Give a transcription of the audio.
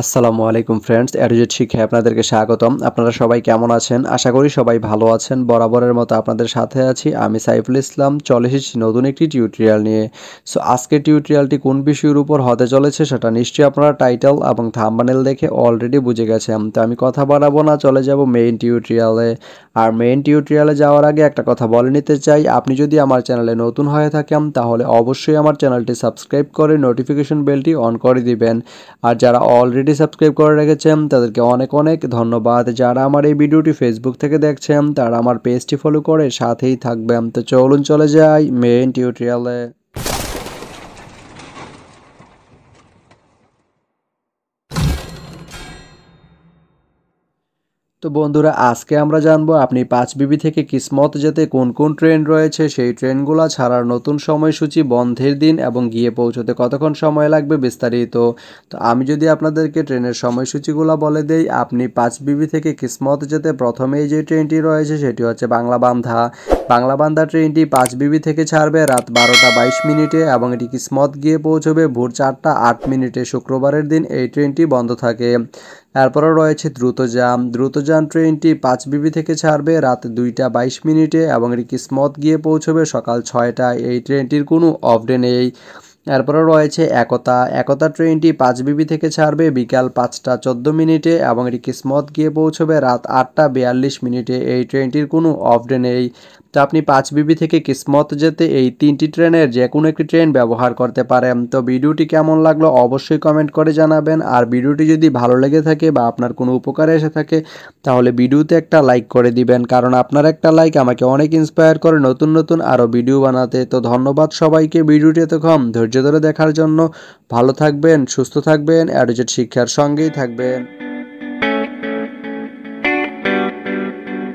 আসসালামু আলাইকুম ফ্রেন্ডস, এডুজেট শিক্ষায় আপনাদেরকে স্বাগতম। আপনারা সবাই কেমন আছেন? আশা করি সবাই ভালো আছেন। বরাবরের মতো আপনাদের সাথে আছি আমি সাইফুল ইসলাম। চলে এসেছি নতুন একটি টিউটোরিয়াল নিয়ে। সো আজকের টিউটোরিয়ালটি কোন বিষয়ের উপর হতে চলেছে সেটা নিশ্চয়ই আপনারা টাইটেল এবং থাম্বনেল দেখে অলরেডি বুঝে গেছেন। তো আমি কথা বাড়াবো না, চলে যাব মেইন টিউটোরিয়ালে। আর মেইন টিউটোরিয়ালে যাওয়ার আগে একটা কথা বলে নিতে চাই, আপনি যদি আমার চ্যানেলে নতুন হয়ে থাকেন তাহলে অবশ্যই আমার চ্যানেলটি সাবস্ক্রাইব করে নোটিফিকেশন বেলটি অন করে দিবেন। আর যারা অলরেডি সাবস্ক্রাইব করে রেখেছেন তাদেরকে অনেক অনেক ধন্যবাদ। যারা আমার এই ভিডিওটি ফেসবুক থেকে দেখছেন তারা আমার পেজটি ফলো করে সাথেই থাকবেন। তো চলুন চলে যাই মেইন টিউটোরিয়ালে। তো বন্ধুরা, আজকে আমরা জানবো আপনি 5বিবি থেকে কিসমত যেতে কোন কোন ট্রেন রয়েছে, সেই ট্রেনগুলো ছাড়ার নতুন সময়সূচি, বন্ধের দিন এবং গিয়ে পৌঁছতে কতক্ষণ সময় লাগবে বিস্তারিত। তো আমি যদি আপনাদেরকে ট্রেনের সময়সূচিগুলো বলে দেই, আপনি 5বিবি থেকে কিসমত যেতে প্রথমেই যে ট্রেনটি রয়েছে সেটি হচ্ছে বাংলাবান্ধা। বাংলাবান্ধা ট্রেনটি 5বিবি থেকে ছাড়বে রাত 12টা 22 মিনিটে এবং এটি কিসমত গিয়ে পৌঁছবে ভোর 4টা 8 মিনিটে। শুক্রবারের দিন এই ট্রেনটি বন্ধ থাকে। এরপরও রয়েছে দ্রুতযান ট্রেনটি 5বিবি থেকে ছাড়বে রাত 2টা 22 মিনিটে এবং এটি কিসমত গিয়ে পৌঁছবে সকাল 6টায়। এই ট্রেনটির কোনো অফ ডে নেই। এরপরে রয়েছে একতা ট্রেনটি 5বিবি থেকে ছাড়বে বিকাল 5টা 14 মিনিটে এবং এটি কিসমত গিয়ে পৌঁছবে রাত 8টা 42 মিনিটে। এই ট্রেনটির কোনো অফ ডে নেই। তো আপনি 5বিবি থেকে কিসমত যেতে এই তিনটি ট্রেনের যে কোনো একটি ট্রেন ব্যবহার করতে পারেন। তো ভিডিওটি কেমন লাগলো অবশ্যই কমেন্ট করে জানাবেন। আর ভিডিওটি যদি ভালো লেগে থাকে বা আপনার কোনো উপকারে এসে থাকে তাহলে ভিডিওতে একটা লাইক করে দিবেন, কারণ আপনার একটা লাইক আমাকে অনেক ইন্সপায়ার করে নতুন নতুন আরও ভিডিও বানাতে। তো ধন্যবাদ সবাইকে ভিডিওটি এতক্ষণ ধৈর্য ধরে দেখার জন্য। ভালো থাকবেন, সুস্থ থাকবেন, এডুজেট শিক্ষার সঙ্গেই থাকবেন।